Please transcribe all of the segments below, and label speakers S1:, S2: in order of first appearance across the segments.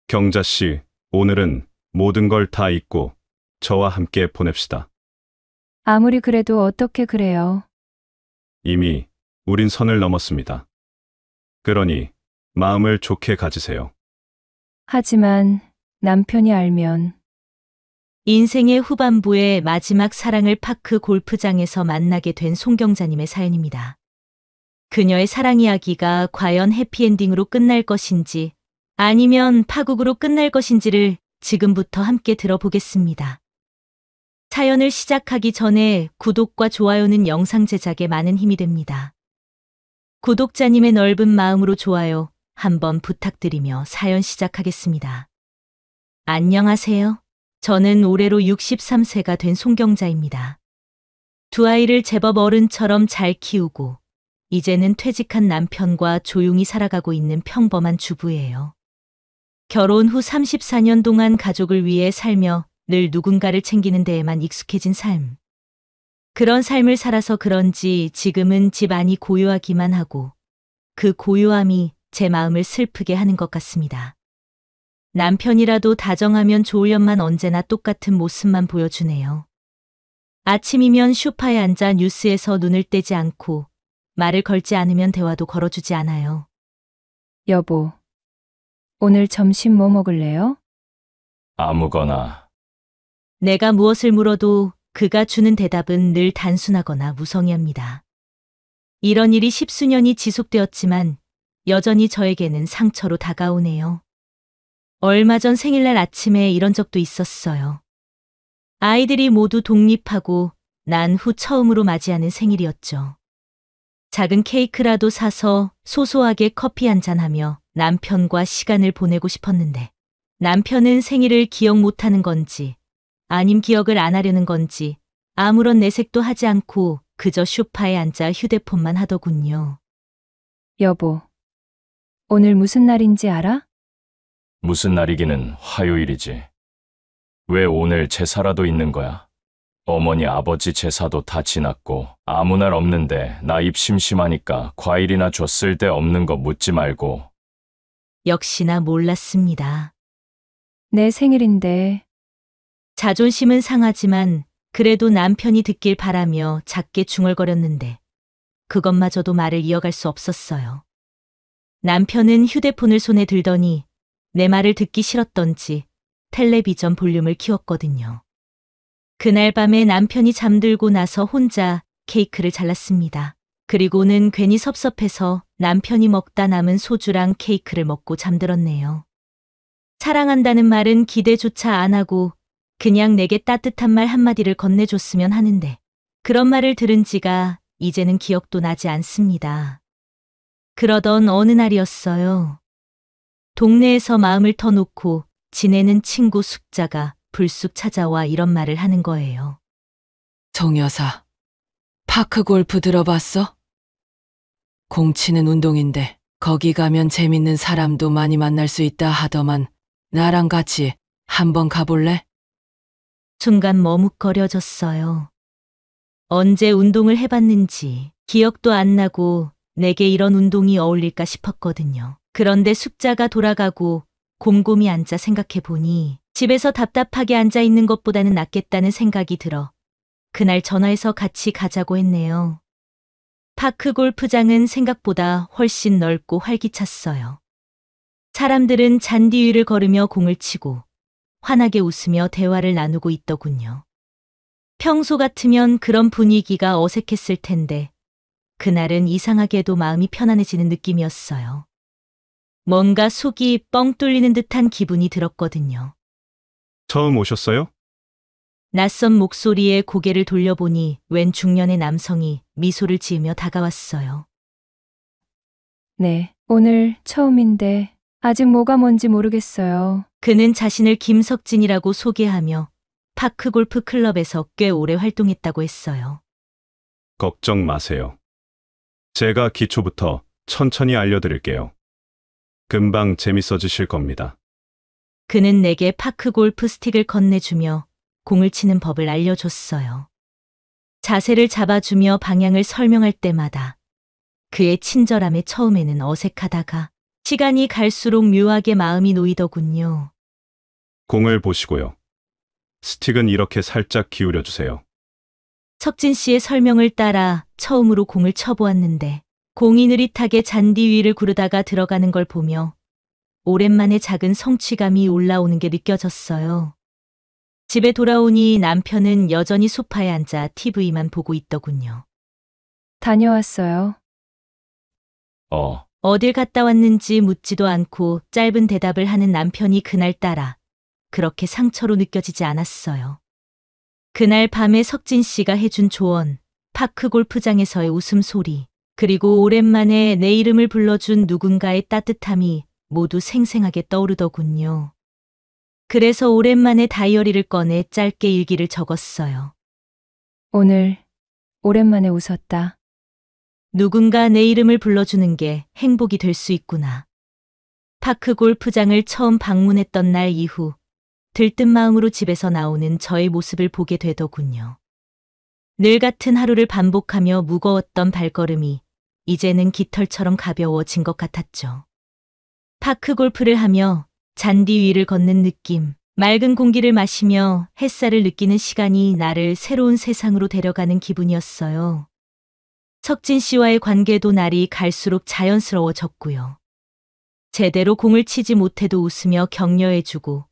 S1: 경자 씨, 오늘은 모든 걸 다 잊고 저와 함께 보냅시다.
S2: 아무리 그래도 어떻게 그래요?
S1: 이미 우린 선을 넘었습니다. 그러니 마음을 좋게 가지세요.
S2: 하지만 남편이 알면
S3: 인생의 후반부에 마지막 사랑을 파크 골프장에서 만나게 된 송경자님의 사연입니다. 그녀의 사랑 이야기가 과연 해피엔딩으로 끝날 것인지 아니면 파국으로 끝날 것인지를 지금부터 함께 들어보겠습니다. 사연을 시작하기 전에 구독과 좋아요는 영상 제작에 많은 힘이 됩니다. 구독자님의 넓은 마음으로 좋아요 한번 부탁드리며 사연 시작하겠습니다. 안녕하세요. 저는 올해로 63세가 된 송경자입니다. 두 아이를 제법 어른처럼 잘 키우고 이제는 퇴직한 남편과 조용히 살아가고 있는 평범한 주부예요. 결혼 후 34년 동안 가족을 위해 살며 늘 누군가를 챙기는 데에만 익숙해진 삶. 그런 삶을 살아서 그런지 지금은 집안이 고요하기만 하고 그 고요함이 제 마음을 슬프게 하는 것 같습니다. 남편이라도 다정하면 좋으련만 언제나 똑같은 모습만 보여주네요. 아침이면 소파에 앉아 뉴스에서 눈을 떼지 않고 말을 걸지 않으면 대화도 걸어주지 않아요.
S2: 여보, 오늘 점심 뭐 먹을래요?
S1: 아무거나.
S3: 내가 무엇을 물어도 그가 주는 대답은 늘 단순하거나 무성의합니다. 이런 일이 십수년이 지속되었지만 여전히 저에게는 상처로 다가오네요. 얼마 전 생일날 아침에 이런 적도 있었어요. 아이들이 모두 독립하고 난 후 처음으로 맞이하는 생일이었죠. 작은 케이크라도 사서 소소하게 커피 한잔하며 남편과 시간을 보내고 싶었는데 남편은 생일을 기억 못하는 건지 아님 기억을 안 하려는 건지 아무런 내색도 하지 않고 그저 소파에 앉아 휴대폰만 하더군요.
S2: 여보, 오늘 무슨 날인지 알아?
S4: 무슨 날이기는 화요일이지. 왜 오늘 제사라도 있는 거야? 어머니 아버지 제사도 다 지났고 아무 날 없는데 나 입 심심하니까 과일이나 줘. 쓸데없는 거 묻지 말고.
S3: 역시나 몰랐습니다.
S2: 내 생일인데
S3: 자존심은 상하지만 그래도 남편이 듣길 바라며 작게 중얼거렸는데 그것마저도 말을 이어갈 수 없었어요. 남편은 휴대폰을 손에 들더니 내 말을 듣기 싫었던지 텔레비전 볼륨을 키웠거든요. 그날 밤에 남편이 잠들고 나서 혼자 케이크를 잘랐습니다. 그리고는 괜히 섭섭해서 남편이 먹다 남은 소주랑 케이크를 먹고 잠들었네요. 사랑한다는 말은 기대조차 안 하고 그냥 내게 따뜻한 말 한마디를 건네줬으면 하는데 그런 말을 들은 지가 이제는 기억도 나지 않습니다. 그러던 어느 날이었어요. 동네에서 마음을 터놓고 지내는 친구 숙자가 불쑥 찾아와 이런 말을 하는 거예요.
S5: 정 여사, 파크 골프 들어봤어? 공 치는 운동인데 거기 가면 재밌는 사람도 많이 만날 수 있다 하더만 나랑 같이 한번 가볼래?
S3: 순간 머뭇거려졌어요. 언제 운동을 해봤는지 기억도 안 나고 내게 이런 운동이 어울릴까 싶었거든요. 그런데 숙자가 돌아가고 곰곰이 앉아 생각해보니 집에서 답답하게 앉아 있는 것보다는 낫겠다는 생각이 들어 그날 전화해서 같이 가자고 했네요. 파크 골프장은 생각보다 훨씬 넓고 활기찼어요. 사람들은 잔디 위를 걸으며 공을 치고 환하게 웃으며 대화를 나누고 있더군요. 평소 같으면 그런 분위기가 어색했을 텐데 그날은 이상하게도 마음이 편안해지는 느낌이었어요. 뭔가 속이 뻥 뚫리는 듯한 기분이 들었거든요.
S1: 처음 오셨어요?
S3: 낯선 목소리에 고개를 돌려보니 웬 중년의 남성이 미소를 지으며 다가왔어요.
S2: 네, 오늘 처음인데 아직 뭐가 뭔지 모르겠어요.
S3: 그는 자신을 김석진이라고 소개하며 파크 골프 클럽에서 꽤 오래 활동했다고 했어요.
S1: 걱정 마세요. 제가 기초부터 천천히 알려드릴게요. 금방 재밌어지실 겁니다.
S3: 그는 내게 파크 골프 스틱을 건네주며 공을 치는 법을 알려줬어요. 자세를 잡아주며 방향을 설명할 때마다 그의 친절함에 처음에는 어색하다가 시간이 갈수록 묘하게 마음이 놓이더군요.
S1: 공을 보시고요. 스틱은 이렇게 살짝 기울여 주세요.
S3: 석진 씨의 설명을 따라 처음으로 공을 쳐보았는데 공이 느릿하게 잔디 위를 구르다가 들어가는 걸 보며 오랜만에 작은 성취감이 올라오는 게 느껴졌어요. 집에 돌아오니 남편은 여전히 소파에 앉아 TV만 보고 있더군요.
S2: 다녀왔어요.
S3: 어딜 갔다 왔는지 묻지도 않고 짧은 대답을 하는 남편이 그날따라 그렇게 상처로 느껴지지 않았어요. 그날 밤에 석진 씨가 해준 조언, 파크 골프장에서의 웃음소리, 그리고 오랜만에 내 이름을 불러준 누군가의 따뜻함이 모두 생생하게 떠오르더군요. 그래서 오랜만에 다이어리를 꺼내 짧게 일기를 적었어요.
S2: 오늘 오랜만에 웃었다.
S3: 누군가 내 이름을 불러주는 게 행복이 될 수 있구나. 파크 골프장을 처음 방문했던 날 이후 들뜬 마음으로 집에서 나오는 저의 모습을 보게 되더군요. 늘 같은 하루를 반복하며 무거웠던 발걸음이 이제는 깃털처럼 가벼워진 것 같았죠. 파크 골프를 하며 잔디 위를 걷는 느낌, 맑은 공기를 마시며 햇살을 느끼는 시간이 나를 새로운 세상으로 데려가는 기분이었어요. 석진 씨와의 관계도 날이 갈수록 자연스러워졌고요. 제대로 공을 치지 못해도 웃으며 격려해주고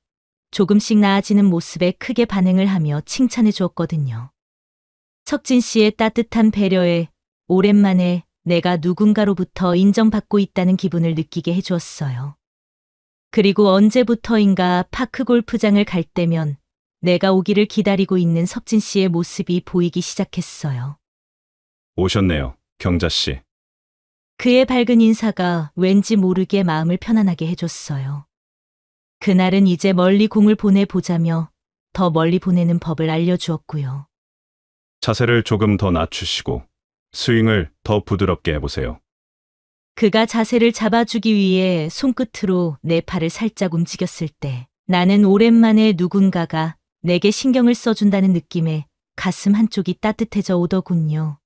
S3: 조금씩 나아지는 모습에 크게 반응을 하며 칭찬해 주었거든요. 석진 씨의 따뜻한 배려에 오랜만에 내가 누군가로부터 인정받고 있다는 기분을 느끼게 해주었어요. 그리고 언제부터인가 파크 골프장을 갈 때면 내가 오기를 기다리고 있는 석진 씨의 모습이 보이기 시작했어요.
S1: 오셨네요, 경자 씨.
S3: 그의 밝은 인사가 왠지 모르게 마음을 편안하게 해줬어요. 그날은 이제 멀리 공을 보내보자며 더 멀리 보내는 법을 알려주었고요.
S1: 자세를 조금 더 낮추시고 스윙을 더 부드럽게 해보세요.
S3: 그가 자세를 잡아주기 위해 손끝으로 내 팔을 살짝 움직였을 때 나는 오랜만에 누군가가 내게 신경을 써준다는 느낌에 가슴 한쪽이 따뜻해져 오더군요.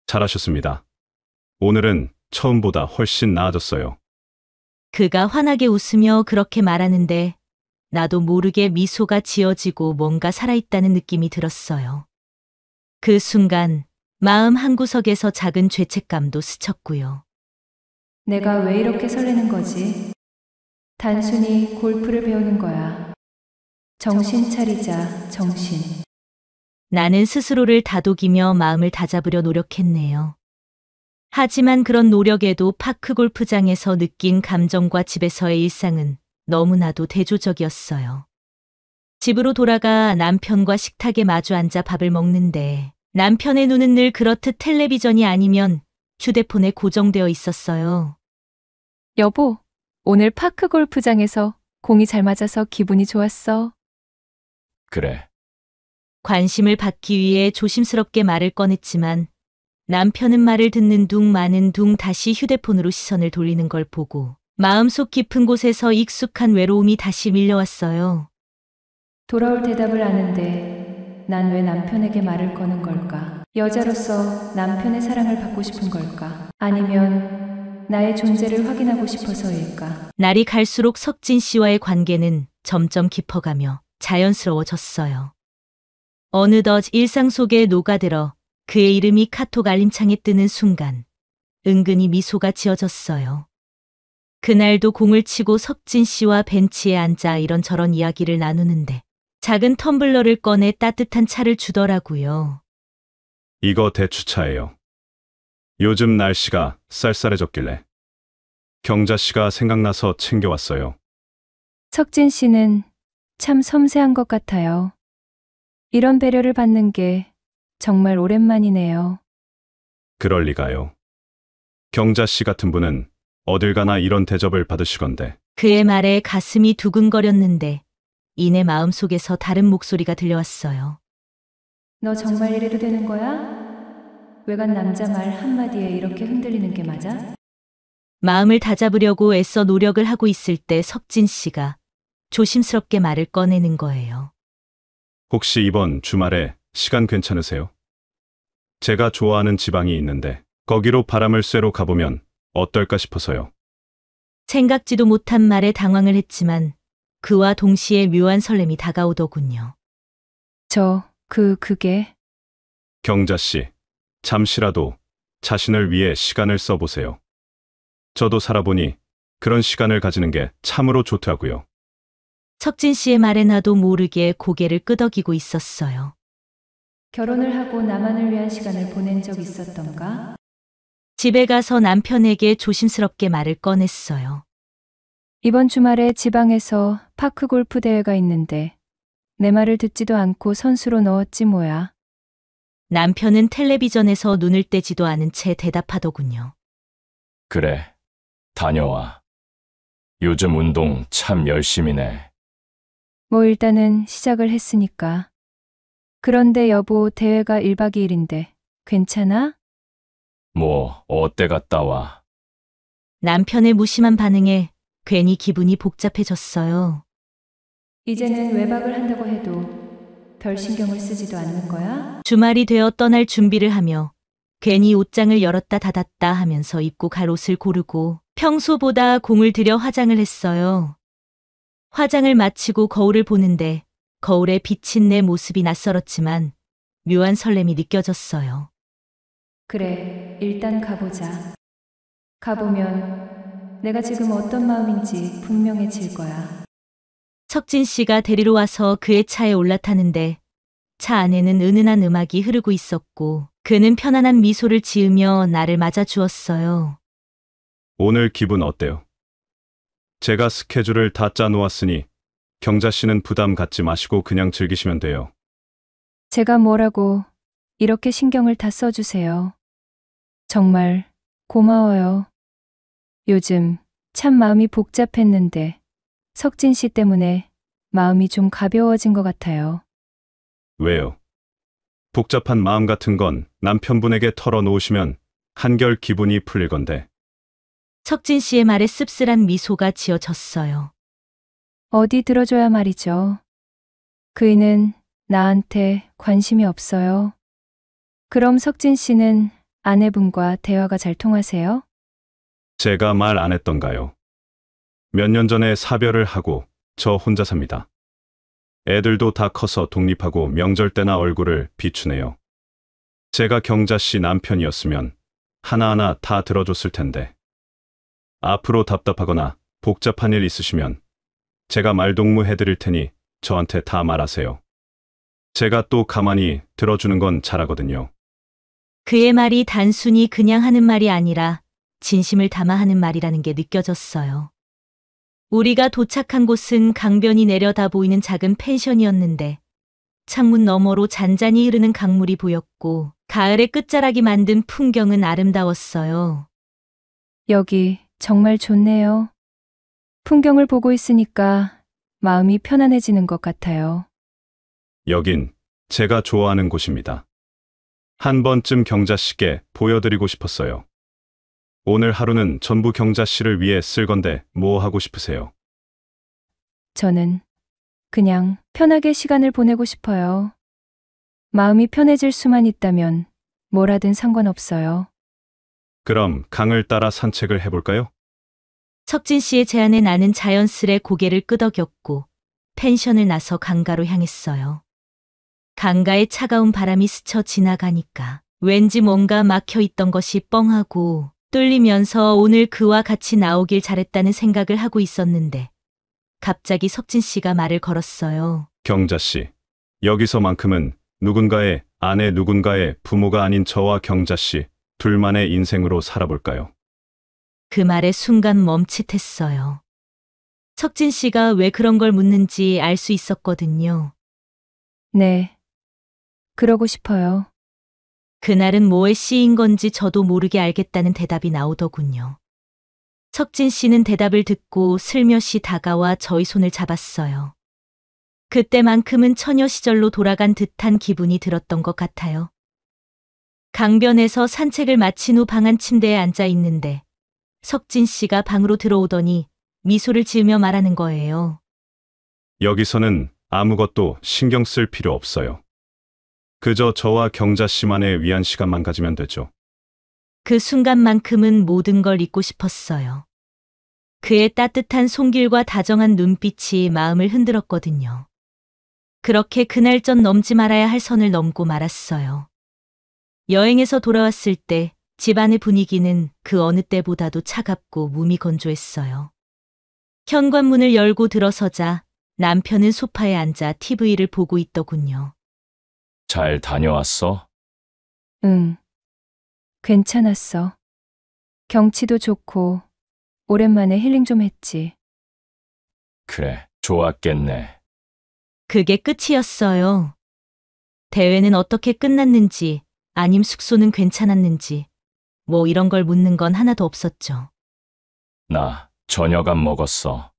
S1: 잘하셨습니다. 오늘은 처음보다 훨씬 나아졌어요.
S3: 그가 환하게 웃으며 그렇게 말하는데 나도 모르게 미소가 지어지고 뭔가 살아있다는 느낌이 들었어요. 그 순간 마음 한구석에서 작은 죄책감도 스쳤고요.
S2: 내가 왜 이렇게 설레는 거지? 단순히 골프를 배우는 거야. 정신 차리자, 정신.
S3: 나는 스스로를 다독이며 마음을 다잡으려 노력했네요. 하지만 그런 노력에도 파크 골프장에서 느낀 감정과 집에서의 일상은 너무나도 대조적이었어요. 집으로 돌아가 남편과 식탁에 마주 앉아 밥을 먹는데 남편의 눈은 늘 그렇듯 텔레비전이 아니면 휴대폰에 고정되어 있었어요.
S2: 여보, 오늘 파크 골프장에서 공이 잘 맞아서 기분이 좋았어.
S4: 그래.
S3: 관심을 받기 위해 조심스럽게 말을 꺼냈지만 남편은 말을 듣는 둥 마는 둥 다시 휴대폰으로 시선을 돌리는 걸 보고 마음속 깊은 곳에서 익숙한 외로움이 다시 밀려왔어요.
S2: 돌아올 대답을 아는데 난 왜 남편에게 말을 거는 걸까? 여자로서 남편의 사랑을 받고 싶은 걸까? 아니면 나의 존재를 확인하고 싶어서일까?
S3: 날이 갈수록 석진 씨와의 관계는 점점 깊어가며 자연스러워졌어요. 어느덧 일상 속에 녹아들어 그의 이름이 카톡 알림창에 뜨는 순간 은근히 미소가 지어졌어요. 그날도 공을 치고 석진 씨와 벤치에 앉아 이런저런 이야기를 나누는데 작은 텀블러를 꺼내 따뜻한 차를 주더라고요.
S1: 이거 대추차예요. 요즘 날씨가 쌀쌀해졌길래 경자 씨가 생각나서 챙겨왔어요.
S2: 석진 씨는 참 섬세한 것 같아요. 이런 배려를 받는 게 정말 오랜만이네요.
S1: 그럴 리가요. 경자 씨 같은 분은 어딜 가나 이런 대접을 받으시건데.
S3: 그의 말에 가슴이 두근거렸는데 이내 마음속에서 다른 목소리가 들려왔어요.
S2: 너 정말 이래도 되는 거야? 외간 남자 말 한마디에 이렇게 흔들리는 게 맞아?
S3: 마음을 다잡으려고 애써 노력을 하고 있을 때 석진 씨가 조심스럽게 말을 꺼내는 거예요.
S1: 혹시 이번 주말에 시간 괜찮으세요? 제가 좋아하는 지방이 있는데 거기로 바람을 쐬러 가보면 어떨까 싶어서요.
S3: 생각지도 못한 말에 당황을 했지만 그와 동시에 묘한 설렘이 다가오더군요.
S2: 그게
S1: 경자 씨, 잠시라도 자신을 위해 시간을 써보세요. 저도 살아보니 그런 시간을 가지는 게 참으로 좋더라고요.
S3: 석진 씨의 말에 나도 모르게 고개를 끄덕이고 있었어요.
S2: 결혼을 하고 나만을 위한 시간을 보낸 적 있었던가?
S3: 집에 가서 남편에게 조심스럽게 말을 꺼냈어요.
S2: 이번 주말에 지방에서 파크 골프 대회가 있는데 내 말을 듣지도 않고 선수로 넣었지 뭐야.
S3: 남편은 텔레비전에서 눈을 떼지도 않은 채 대답하더군요.
S4: 그래, 다녀와. 요즘 운동 참 열심히네.
S2: 뭐 일단은 시작을 했으니까. 그런데 여보, 대회가 1박 2일인데 괜찮아?
S4: 뭐, 어때 갔다 와.
S3: 남편의 무심한 반응에 괜히 기분이 복잡해졌어요.
S2: 이제는 외박을 한다고 해도 별 신경을 쓰지도 않는 거야?
S3: 주말이 되어 떠날 준비를 하며 괜히 옷장을 열었다 닫았다 하면서 입고 갈 옷을 고르고 평소보다 공을 들여 화장을 했어요. 화장을 마치고 거울을 보는데 거울에 비친 내 모습이 낯설었지만 묘한 설렘이 느껴졌어요.
S2: 그래, 일단 가보자. 가보면 내가 지금 어떤 마음인지 분명해질 거야.
S3: 석진 씨가 데리러 와서 그의 차에 올라타는데 차 안에는 은은한 음악이 흐르고 있었고 그는 편안한 미소를 지으며 나를 맞아 주었어요.
S1: 오늘 기분 어때요? 제가 스케줄을 다 짜놓았으니 경자 씨는 부담 갖지 마시고 그냥 즐기시면 돼요.
S2: 제가 뭐라고 이렇게 신경을 다 써주세요. 정말 고마워요. 요즘 참 마음이 복잡했는데 석진 씨 때문에 마음이 좀 가벼워진 것 같아요.
S1: 왜요? 복잡한 마음 같은 건 남편분에게 털어놓으시면 한결 기분이 풀릴 건데.
S3: 석진 씨의 말에 씁쓸한 미소가 지어졌어요.
S2: 어디 들어줘야 말이죠. 그이는 나한테 관심이 없어요. 그럼 석진 씨는 아내분과 대화가 잘 통하세요?
S1: 제가 말 안 했던가요? 몇 년 전에 사별을 하고 저 혼자 삽니다. 애들도 다 커서 독립하고 명절 때나 얼굴을 비추네요. 제가 경자 씨 남편이었으면 하나하나 다 들어줬을 텐데. 앞으로 답답하거나 복잡한 일 있으시면 제가 말동무 해드릴 테니 저한테 다 말하세요. 제가 또 가만히 들어주는 건 잘하거든요.
S3: 그의 말이 단순히 그냥 하는 말이 아니라 진심을 담아 하는 말이라는 게 느껴졌어요. 우리가 도착한 곳은 강변이 내려다 보이는 작은 펜션이었는데 창문 너머로 잔잔히 흐르는 강물이 보였고 가을의 끝자락이 만든 풍경은 아름다웠어요.
S2: 여기 정말 좋네요. 풍경을 보고 있으니까 마음이 편안해지는 것 같아요.
S1: 여긴 제가 좋아하는 곳입니다. 한 번쯤 경자 씨께 보여드리고 싶었어요. 오늘 하루는 전부 경자 씨를 위해 쓸 건데 뭐 하고 싶으세요?
S2: 저는 그냥 편하게 시간을 보내고 싶어요. 마음이 편해질 수만 있다면 뭘 하든 상관없어요.
S1: 그럼 강을 따라 산책을 해볼까요?
S3: 석진 씨의 제안에 나는 자연스레 고개를 끄덕였고 펜션을 나서 강가로 향했어요. 강가에 차가운 바람이 스쳐 지나가니까 왠지 뭔가 막혀 있던 것이 뻥하고 뚫리면서 오늘 그와 같이 나오길 잘했다는 생각을 하고 있었는데 갑자기 석진 씨가 말을 걸었어요.
S1: 경자 씨, 여기서만큼은 누군가의 아내 누군가의 부모가 아닌 저와 경자 씨 둘만의 인생으로 살아볼까요?
S3: 그 말에 순간 멈칫했어요. 석진 씨가 왜 그런 걸 묻는지 알 수 있었거든요.
S2: 네, 그러고 싶어요.
S3: 그날은 뭐에 씌인 건지 저도 모르게 알겠다는 대답이 나오더군요. 석진 씨는 대답을 듣고 슬며시 다가와 저의 손을 잡았어요. 그때만큼은 처녀 시절로 돌아간 듯한 기분이 들었던 것 같아요. 강변에서 산책을 마친 후 방 안 침대에 앉아 있는데 석진 씨가 방으로 들어오더니 미소를 지으며 말하는 거예요.
S1: 여기서는 아무것도 신경 쓸 필요 없어요. 그저 저와 경자 씨만의 위한 시간만 가지면 되죠.
S3: 그 순간만큼은 모든 걸 잊고 싶었어요. 그의 따뜻한 손길과 다정한 눈빛이 마음을 흔들었거든요. 그렇게 그날 전 넘지 말아야 할 선을 넘고 말았어요. 여행에서 돌아왔을 때 집안의 분위기는 그 어느 때보다도 차갑고 무미건조했어요. 현관문을 열고 들어서자 남편은 소파에 앉아 TV를 보고 있더군요.
S4: 잘 다녀왔어?
S2: 응. 괜찮았어. 경치도 좋고 오랜만에 힐링 좀 했지.
S4: 그래, 좋았겠네.
S3: 그게 끝이었어요. 대회는 어떻게 끝났는지, 아님 숙소는 괜찮았는지, 뭐 이런 걸 묻는 건 하나도 없었죠.
S4: 나 저녁 안 먹었어.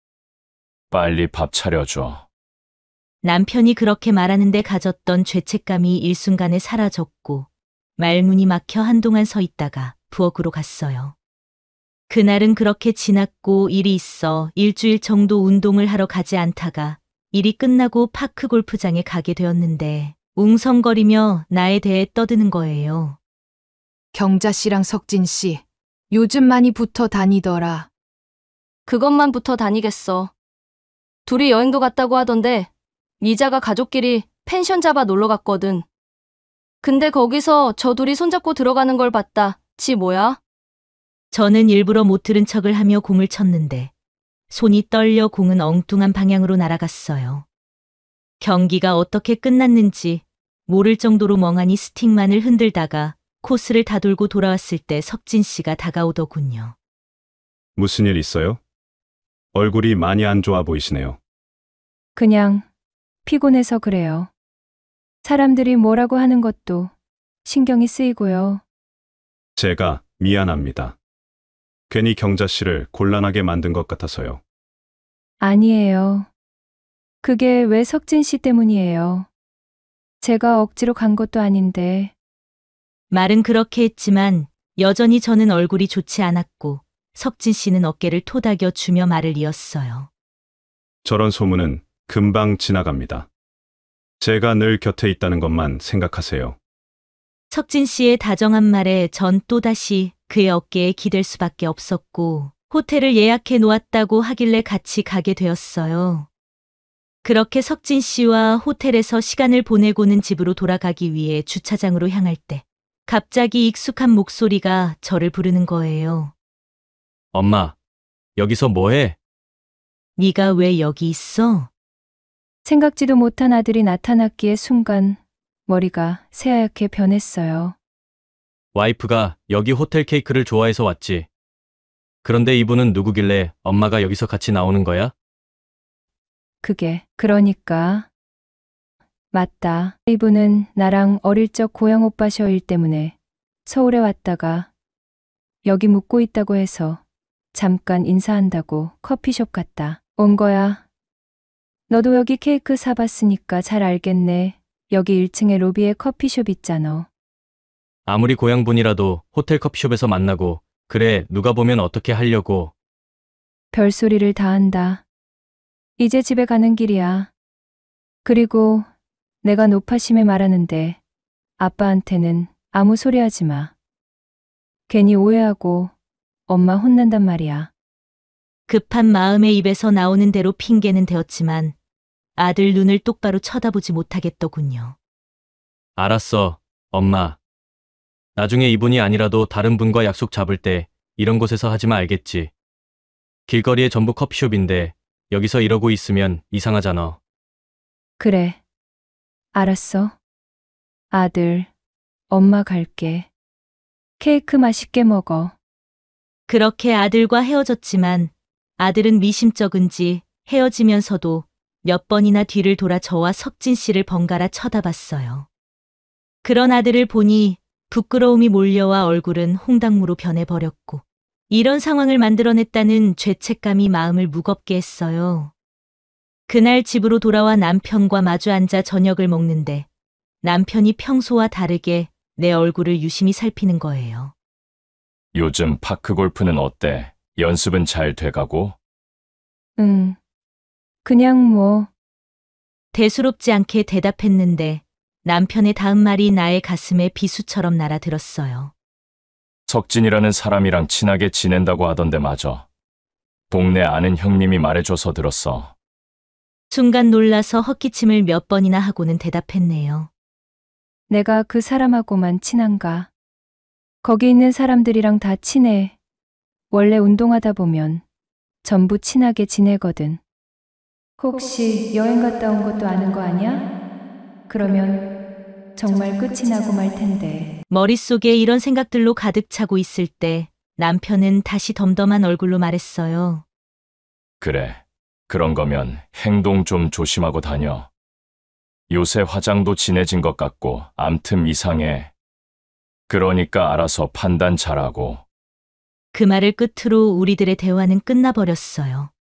S4: 빨리 밥 차려줘.
S3: 남편이 그렇게 말하는데 가졌던 죄책감이 일순간에 사라졌고, 말문이 막혀 한동안 서 있다가 부엌으로 갔어요. 그날은 그렇게 지났고 일이 있어 일주일 정도 운동을 하러 가지 않다가 일이 끝나고 파크 골프장에 가게 되었는데 웅성거리며 나에 대해 떠드는 거예요.
S6: 경자 씨랑 석진 씨, 요즘 많이 붙어 다니더라.
S7: 그것만 붙어 다니겠어. 둘이 여행도 갔다고 하던데 미자가 가족끼리 펜션 잡아 놀러 갔거든. 근데 거기서 저 둘이 손잡고 들어가는 걸 봤다. 지 뭐야?
S3: 저는 일부러 못 들은 척을 하며 공을 쳤는데 손이 떨려 공은 엉뚱한 방향으로 날아갔어요. 경기가 어떻게 끝났는지 모를 정도로 멍하니 스틱만을 흔들다가 코스를 다 돌고 돌아왔을 때 석진 씨가 다가오더군요.
S1: 무슨 일 있어요? 얼굴이 많이 안 좋아 보이시네요.
S2: 그냥 피곤해서 그래요. 사람들이 뭐라고 하는 것도 신경이 쓰이고요.
S1: 제가 미안합니다. 괜히 경자 씨를 곤란하게 만든 것 같아서요.
S2: 아니에요. 그게 왜 석진 씨 때문이에요. 제가 억지로 간 것도 아닌데.
S3: 말은 그렇게 했지만 여전히 저는 얼굴이 좋지 않았고 석진 씨는 어깨를 토닥여 주며 말을 이었어요.
S1: 저런 소문은 금방 지나갑니다. 제가 늘 곁에 있다는 것만 생각하세요.
S3: 석진 씨의 다정한 말에 전 또다시 그의 어깨에 기댈 수밖에 없었고 호텔을 예약해 놓았다고 하길래 같이 가게 되었어요. 그렇게 석진 씨와 호텔에서 시간을 보내고는 집으로 돌아가기 위해 주차장으로 향할 때 갑자기 익숙한 목소리가 저를 부르는 거예요.
S8: 엄마, 여기서 뭐해?
S3: 네가 왜 여기 있어?
S2: 생각지도 못한 아들이 나타났기에 순간 머리가 새하얗게 변했어요.
S8: 와이프가 여기 호텔 케이크를 좋아해서 왔지. 그런데 이분은 누구길래 엄마가 여기서 같이 나오는 거야?
S2: 그게 그러니까. 맞다. 이분은 나랑 어릴 적 고향 오빠셔 일 때문에 서울에 왔다가 여기 묵고 있다고 해서 잠깐 인사한다고 커피숍 갔다 온 거야. 너도 여기 케이크 사봤으니까 잘 알겠네. 여기 1층에 로비에 커피숍 있잖아.
S8: 아무리 고향분이라도 호텔 커피숍에서 만나고 그래 누가 보면 어떻게 하려고.
S2: 별소리를 다 한다. 이제 집에 가는 길이야. 그리고 내가 노파심에 말하는데 아빠한테는 아무 소리 하지 마. 괜히 오해하고 엄마 혼난단 말이야.
S3: 급한 마음에 입에서 나오는 대로 핑계는 되었지만 아들 눈을 똑바로 쳐다보지 못하겠더군요.
S8: 알았어, 엄마. 나중에 이분이 아니라도 다른 분과 약속 잡을 때 이런 곳에서 하지마 알겠지? 길거리에 전부 커피숍인데 여기서 이러고 있으면 이상하잖아.
S2: 그래. 알았어. 아들, 엄마 갈게. 케이크 맛있게 먹어.
S3: 그렇게 아들과 헤어졌지만 아들은 미심쩍은지 헤어지면서도 몇 번이나 뒤를 돌아 저와 석진 씨를 번갈아 쳐다봤어요. 그런 아들을 보니 부끄러움이 몰려와 얼굴은 홍당무로 변해버렸고 이런 상황을 만들어냈다는 죄책감이 마음을 무겁게 했어요. 그날 집으로 돌아와 남편과 마주 앉아 저녁을 먹는데 남편이 평소와 다르게 내 얼굴을 유심히 살피는 거예요.
S4: 요즘 파크 골프는 어때? 연습은 잘 돼가고?
S2: 응. 그냥 뭐.
S3: 대수롭지 않게 대답했는데 남편의 다음 말이 나의 가슴에 비수처럼 날아들었어요.
S4: 석진이라는 사람이랑 친하게 지낸다고 하던데 맞아. 동네 아는 형님이 말해줘서 들었어.
S3: 순간 놀라서 헛기침을 몇 번이나 하고는 대답했네요.
S2: 내가 그 사람하고만 친한가? 거기 있는 사람들이랑 다 친해. 원래 운동하다 보면 전부 친하게 지내거든. 혹시 여행 갔다 온 것도 아는 거 아니야? 그러면 정말 끝이 나고 말 텐데.
S3: 머릿속에 이런 생각들로 가득 차고 있을 때 남편은 다시 덤덤한 얼굴로 말했어요.
S4: 그래. 그런 거면 행동 좀 조심하고 다녀. 요새 화장도 진해진 것 같고 암튼 이상해. 그러니까 알아서 판단 잘하고.
S3: 그 말을 끝으로 우리들의 대화는 끝나버렸어요.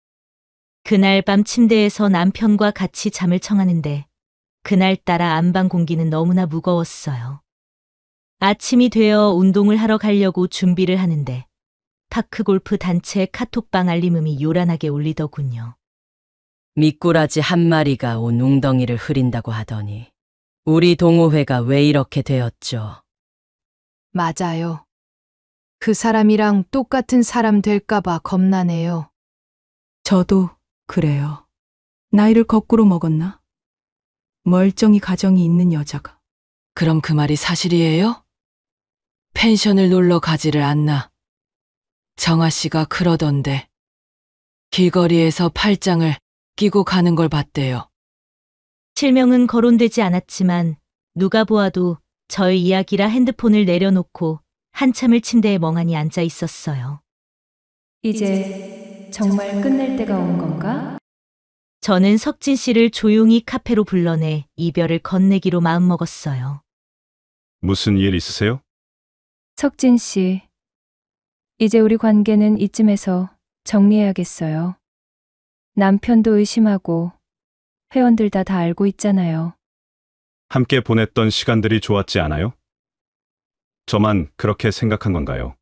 S3: 그날 밤 침대에서 남편과 같이 잠을 청하는데 그날따라 안방 공기는 너무나 무거웠어요. 아침이 되어 운동을 하러 가려고 준비를 하는데 파크골프 단체 카톡방 알림음이 요란하게 울리더군요.
S9: 미꾸라지 한 마리가 온 웅덩이를 흐린다고 하더니 우리 동호회가 왜 이렇게 되었죠?
S6: 맞아요. 그 사람이랑 똑같은 사람 될까봐 겁나네요.
S10: 저도 그래요. 나이를 거꾸로 먹었나? 멀쩡히 가정이 있는 여자가.
S5: 그럼 그 말이 사실이에요? 펜션을 놀러 가지를 않나? 정아 씨가 그러던데 길거리에서 팔짱을 끼고 가는 걸 봤대요.
S3: 실명은 거론되지 않았지만 누가 보아도 저의 이야기라 핸드폰을 내려놓고 한참을 침대에 멍하니 앉아 있었어요.
S2: 이제 정말 끝낼 때가 온 건가?
S3: 저는 석진 씨를 조용히 카페로 불러내 이별을 건네기로 마음먹었어요.
S1: 무슨 일 있으세요?
S2: 석진 씨, 이제 우리 관계는 이쯤에서 정리해야겠어요. 남편도 의심하고 회원들 다 알고 있잖아요.
S1: 함께 보냈던 시간들이 좋았지 않아요? 저만 그렇게 생각한 건가요?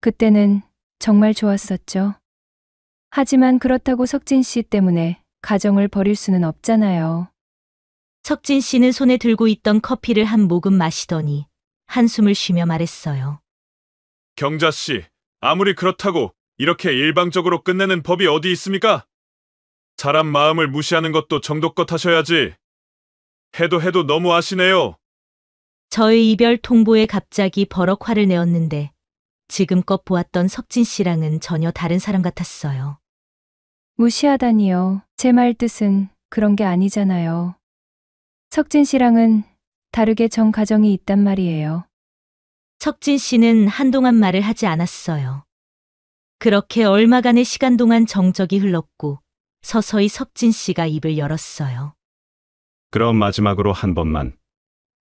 S2: 그때는 정말 좋았었죠. 하지만 그렇다고 석진 씨 때문에 가정을 버릴 수는 없잖아요.
S3: 석진 씨는 손에 들고 있던 커피를 한 모금 마시더니 한숨을 쉬며 말했어요.
S1: 경자 씨, 아무리 그렇다고 이렇게 일방적으로 끝내는 법이 어디 있습니까? 사람 마음을 무시하는 것도 정도껏 하셔야지. 해도 너무 하시네요.
S3: 저의 이별 통보에 갑자기 버럭 화를 내었는데 지금껏 보았던 석진 씨랑은 전혀 다른 사람 같았어요.
S2: 무시하다니요. 제 말 뜻은 그런 게 아니잖아요. 석진 씨랑은 다르게 정 가정이 있단 말이에요.
S3: 석진 씨는 한동안 말을 하지 않았어요. 그렇게 얼마간의 시간 동안 정적이 흘렀고 서서히 석진 씨가 입을 열었어요.
S1: 그럼 마지막으로 한 번만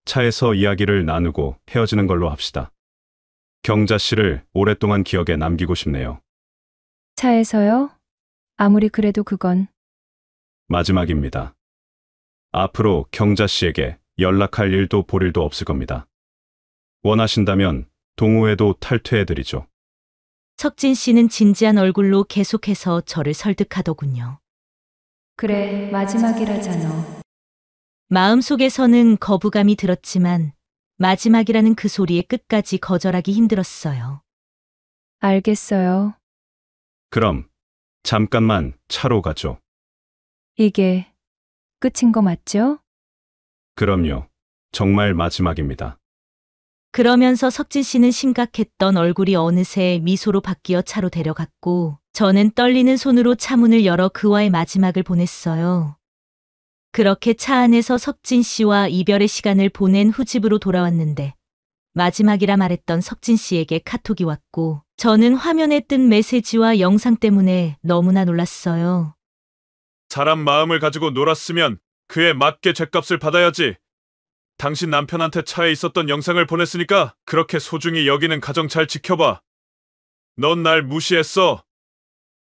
S1: 차에서 이야기를 나누고 헤어지는 걸로 합시다. 경자 씨를 오랫동안 기억에 남기고 싶네요.
S2: 차에서요? 아무리 그래도 그건
S1: 마지막입니다. 앞으로 경자 씨에게 연락할 일도 볼 일도 없을 겁니다. 원하신다면 동호회도 탈퇴해드리죠.
S3: 석진 씨는 진지한 얼굴로 계속해서 저를 설득하더군요.
S2: 그래, 마지막이라잖아.
S3: 마음속에서는 거부감이 들었지만 마지막이라는 그 소리에 끝까지 거절하기 힘들었어요.
S2: 알겠어요.
S1: 그럼 잠깐만 차로 가죠.
S2: 이게 끝인 거 맞죠?
S1: 그럼요. 정말 마지막입니다.
S3: 그러면서 석진 씨는 심각했던 얼굴이 어느새 미소로 바뀌어 차로 데려갔고 저는 떨리는 손으로 차문을 열어 그와의 마지막을 보냈어요. 그렇게 차 안에서 석진 씨와 이별의 시간을 보낸 후 집으로 돌아왔는데 마지막이라 말했던 석진 씨에게 카톡이 왔고 저는 화면에 뜬 메시지와 영상 때문에 너무나 놀랐어요.
S1: 사람 마음을 가지고 놀았으면 그에 맞게 죗값을 받아야지. 당신 남편한테 차에 있었던 영상을 보냈으니까 그렇게 소중히 여기는 가정 잘 지켜봐. 넌 날 무시했어.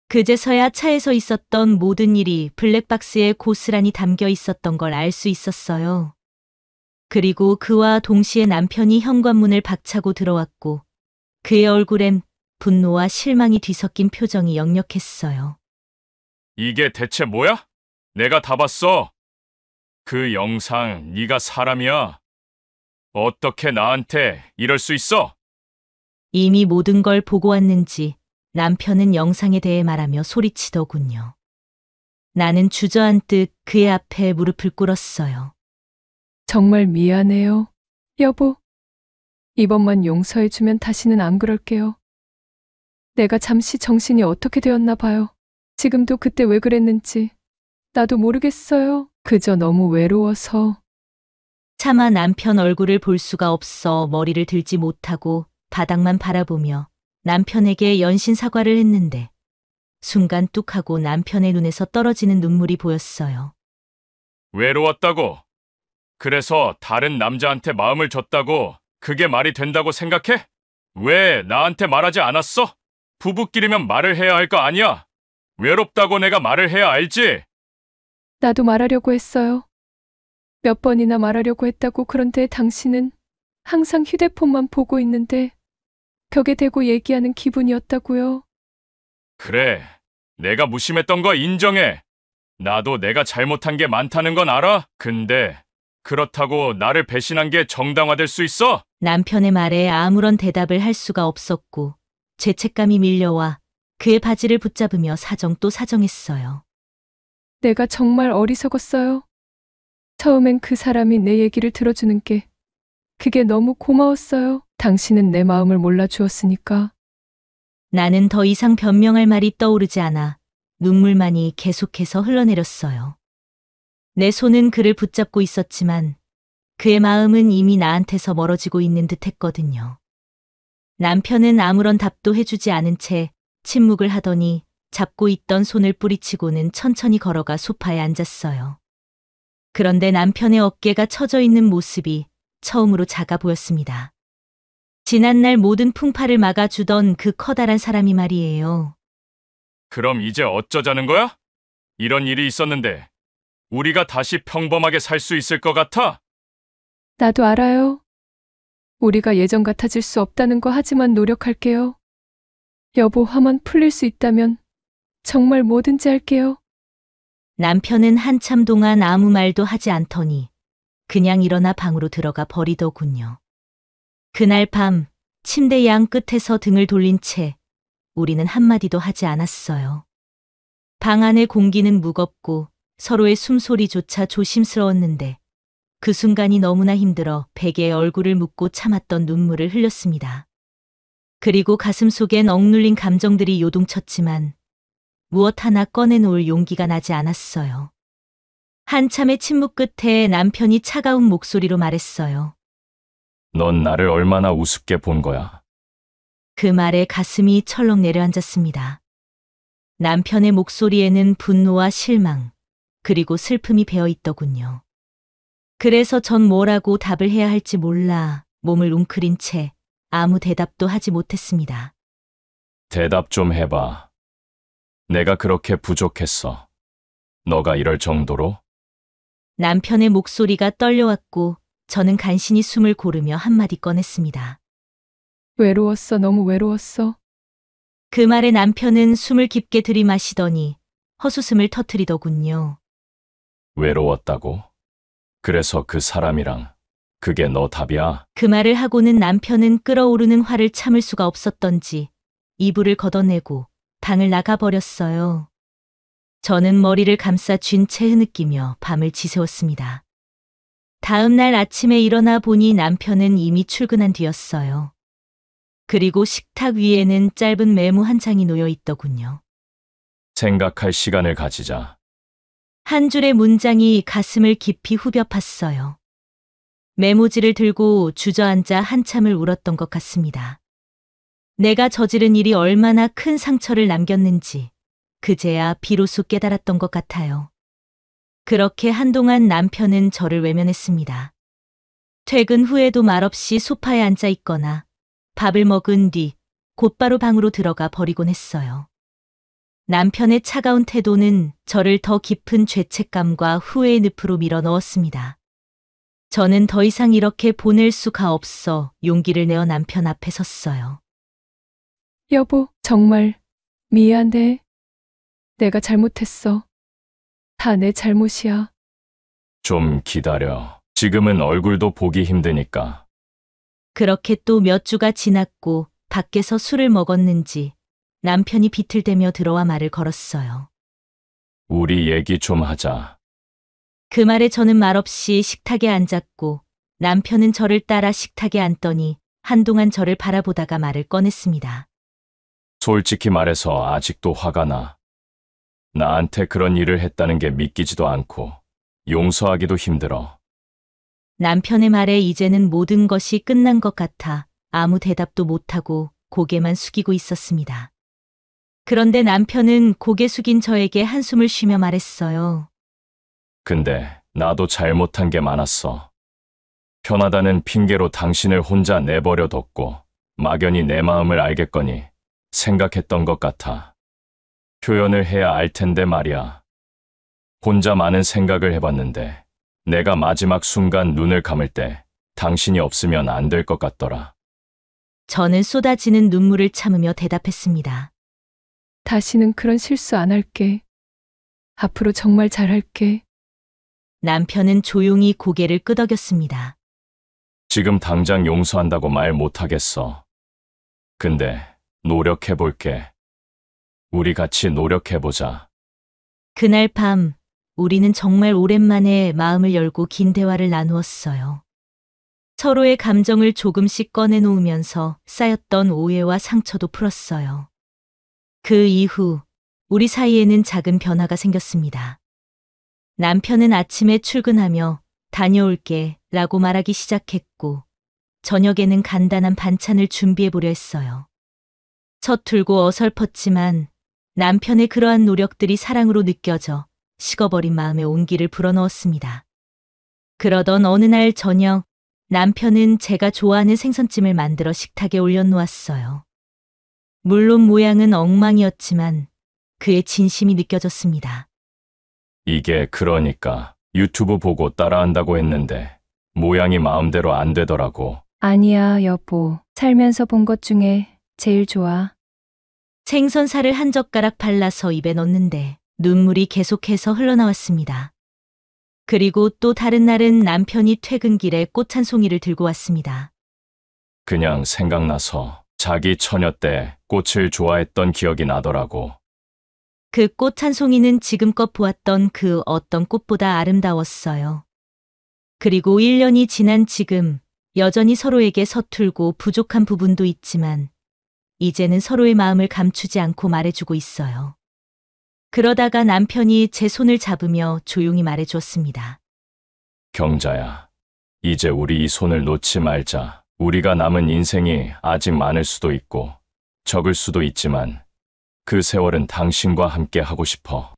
S3: 그제서야 차에서 있었던 모든 일이 블랙박스에 고스란히 담겨 있었던 걸 알 수 있었어요. 그리고 그와 동시에 남편이 현관문을 박차고 들어왔고 그의 얼굴엔 분노와 실망이 뒤섞인 표정이 역력했어요.
S4: 이게 대체 뭐야? 내가 다 봤어. 그 영상 네가 사람이야. 어떻게 나한테 이럴 수 있어?
S3: 이미 모든 걸 보고 왔는지 남편은 영상에 대해 말하며 소리치더군요. 나는 주저앉듯 그의 앞에 무릎을 꿇었어요.
S11: 정말 미안해요. 여보. 이번만 용서해주면 다시는 안 그럴게요. 내가 잠시 정신이 어떻게 되었나 봐요. 지금도 그때 왜 그랬는지 나도 모르겠어요. 그저 너무 외로워서.
S3: 차마 남편 얼굴을 볼 수가 없어 머리를 들지 못하고 바닥만 바라보며 남편에게 연신 사과를 했는데 순간 뚝 하고 남편의 눈에서 떨어지는 눈물이 보였어요.
S4: 외로웠다고? 그래서 다른 남자한테 마음을 줬다고 그게 말이 된다고 생각해? 왜 나한테 말하지 않았어? 부부끼리면 말을 해야 할 거 아니야? 외롭다고 내가 말을 해야 알지?
S11: 나도 말하려고 했어요. 몇 번이나 말하려고 했다고. 그런데 당신은 항상 휴대폰만 보고 있는데 벽에 대고 얘기하는 기분이었다고요.
S4: 그래, 내가 무심했던 거 인정해. 나도 내가 잘못한 게 많다는 건 알아. 근데 그렇다고 나를 배신한 게 정당화될 수 있어?
S3: 남편의 말에 아무런 대답을 할 수가 없었고 죄책감이 밀려와 그의 바지를 붙잡으며 사정 또 사정했어요.
S11: 내가 정말 어리석었어요. 처음엔 그 사람이 내 얘기를 들어주는 게 그게 너무 고마웠어요. 당신은 내 마음을 몰라주었으니까.
S3: 나는 더 이상 변명할 말이 떠오르지 않아 눈물만이 계속해서 흘러내렸어요. 내 손은 그를 붙잡고 있었지만 그의 마음은 이미 나한테서 멀어지고 있는 듯 했거든요. 남편은 아무런 답도 해주지 않은 채 침묵을 하더니 잡고 있던 손을 뿌리치고는 천천히 걸어가 소파에 앉았어요. 그런데 남편의 어깨가 처져 있는 모습이 처음으로 작아 보였습니다. 지난날 모든 풍파를 막아주던 그 커다란 사람이 말이에요.
S4: 그럼 이제 어쩌자는 거야? 이런 일이 있었는데 우리가 다시 평범하게 살 수 있을 것 같아?
S11: 나도 알아요. 우리가 예전 같아질 수 없다는 거. 하지만 노력할게요. 여보, 화만 풀릴 수 있다면 정말 뭐든지 할게요.
S3: 남편은 한참 동안 아무 말도 하지 않더니 그냥 일어나 방으로 들어가 버리더군요. 그날 밤 침대 양 끝에서 등을 돌린 채 우리는 한마디도 하지 않았어요. 방 안의 공기는 무겁고 서로의 숨소리조차 조심스러웠는데 그 순간이 너무나 힘들어 베개에 얼굴을 묻고 참았던 눈물을 흘렸습니다. 그리고 가슴속엔 억눌린 감정들이 요동쳤지만 무엇 하나 꺼내놓을 용기가 나지 않았어요. 한참의 침묵 끝에 남편이 차가운 목소리로 말했어요.
S4: 넌 나를 얼마나 우습게 본 거야?
S3: 그 말에 가슴이 철렁 내려앉았습니다. 남편의 목소리에는 분노와 실망, 그리고 슬픔이 배어 있더군요. 그래서 전 뭐라고 답을 해야 할지 몰라 몸을 웅크린 채 아무 대답도 하지 못했습니다.
S4: 대답 좀 해봐. 내가 그렇게 부족했어. 너가 이럴 정도로?
S3: 남편의 목소리가 떨려왔고 저는 간신히 숨을 고르며 한마디 꺼냈습니다.
S11: 외로웠어. 너무 외로웠어.
S3: 그 말에 남편은 숨을 깊게 들이마시더니 헛웃음을 터뜨리더군요.
S4: 외로웠다고? 그래서 그 사람이랑 그게 너 답이야?
S3: 그 말을 하고는 남편은 끓어오르는 화를 참을 수가 없었던지 이불을 걷어내고 방을 나가버렸어요. 저는 머리를 감싸 쥔 채 흐느끼며 밤을 지새웠습니다. 다음 날 아침에 일어나 보니 남편은 이미 출근한 뒤였어요. 그리고 식탁 위에는 짧은 메모 한 장이 놓여 있더군요.
S4: 생각할 시간을 가지자.
S3: 한 줄의 문장이 가슴을 깊이 후벼 팠어요. 메모지를 들고 주저앉아 한참을 울었던 것 같습니다. 내가 저지른 일이 얼마나 큰 상처를 남겼는지 그제야 비로소 깨달았던 것 같아요. 그렇게 한동안 남편은 저를 외면했습니다. 퇴근 후에도 말없이 소파에 앉아 있거나 밥을 먹은 뒤 곧바로 방으로 들어가 버리곤 했어요. 남편의 차가운 태도는 저를 더 깊은 죄책감과 후회의 늪으로 밀어 넣었습니다. 저는 더 이상 이렇게 보낼 수가 없어 용기를 내어 남편 앞에 섰어요.
S11: 여보, 정말 미안해. 내가 잘못했어. 다 내 잘못이야.
S4: 좀 기다려. 지금은 얼굴도 보기 힘드니까.
S3: 그렇게 또 몇 주가 지났고 밖에서 술을 먹었는지 남편이 비틀대며 들어와 말을 걸었어요.
S4: 우리 얘기 좀 하자.
S3: 그 말에 저는 말없이 식탁에 앉았고 남편은 저를 따라 식탁에 앉더니 한동안 저를 바라보다가 말을 꺼냈습니다.
S4: 솔직히 말해서 아직도 화가 나. 나한테 그런 일을 했다는 게 믿기지도 않고 용서하기도 힘들어.
S3: 남편의 말에 이제는 모든 것이 끝난 것 같아 아무 대답도 못하고 고개만 숙이고 있었습니다. 그런데 남편은 고개 숙인 저에게 한숨을 쉬며 말했어요.
S4: 근데 나도 잘못한 게 많았어. 편하다는 핑계로 당신을 혼자 내버려 뒀고 막연히 내 마음을 알겠거니 생각했던 것 같아. 표현을 해야 알 텐데 말이야. 혼자 많은 생각을 해봤는데 내가 마지막 순간 눈을 감을 때 당신이 없으면 안 될 것 같더라.
S3: 저는 쏟아지는 눈물을 참으며 대답했습니다.
S11: 다시는 그런 실수 안 할게. 앞으로 정말 잘할게.
S3: 남편은 조용히 고개를 끄덕였습니다.
S4: 지금 당장 용서한다고 말 못하겠어. 근데 노력해볼게. 우리 같이 노력해보자.
S3: 그날 밤 우리는 정말 오랜만에 마음을 열고 긴 대화를 나누었어요. 서로의 감정을 조금씩 꺼내놓으면서 쌓였던 오해와 상처도 풀었어요. 그 이후 우리 사이에는 작은 변화가 생겼습니다. 남편은 아침에 출근하며 다녀올게 라고 말하기 시작했고 저녁에는 간단한 반찬을 준비해보려 했어요. 서툴고 어설펐지만 남편의 그러한 노력들이 사랑으로 느껴져 식어버린 마음에 온기를 불어넣었습니다. 그러던 어느 날 저녁 남편은 제가 좋아하는 생선찜을 만들어 식탁에 올려놓았어요. 물론 모양은 엉망이었지만 그의 진심이 느껴졌습니다.
S4: 이게 그러니까 유튜브 보고 따라한다고 했는데 모양이 마음대로 안 되더라고.
S2: 아니야, 여보. 살면서 본 것 중에 제일 좋아.
S3: 생선살을 한 젓가락 발라서 입에 넣는데 눈물이 계속해서 흘러나왔습니다. 그리고 또 다른 날은 남편이 퇴근길에 꽃 한 송이를 들고 왔습니다.
S4: 그냥 생각나서 자기 처녀 때 꽃을 좋아했던 기억이 나더라고.
S3: 그 꽃 한 송이는 지금껏 보았던 그 어떤 꽃보다 아름다웠어요. 그리고 1년이 지난 지금 여전히 서로에게 서툴고 부족한 부분도 있지만 이제는 서로의 마음을 감추지 않고 말해주고 있어요. 그러다가 남편이 제 손을 잡으며 조용히 말해주었습니다.
S4: 경자야, 이제 우리 이 손을 놓지 말자. 우리가 남은 인생이 아직 많을 수도 있고 적을 수도 있지만 그 세월은 당신과 함께 하고 싶어.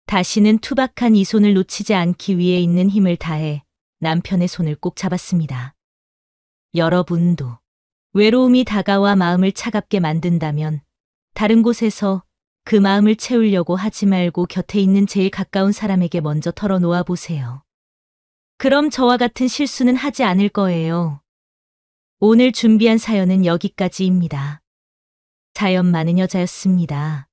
S3: 다시는 투박한 이 손을 놓치지 않기 위해 있는 힘을 다해 남편의 손을 꼭 잡았습니다. 여러분도 외로움이 다가와 마음을 차갑게 만든다면 다른 곳에서 그 마음을 채우려고 하지 말고 곁에 있는 제일 가까운 사람에게 먼저 털어놓아 보세요. 그럼 저와 같은 실수는 하지 않을 거예요. 오늘 준비한 사연은 여기까지입니다. 사연 많은 여자였습니다.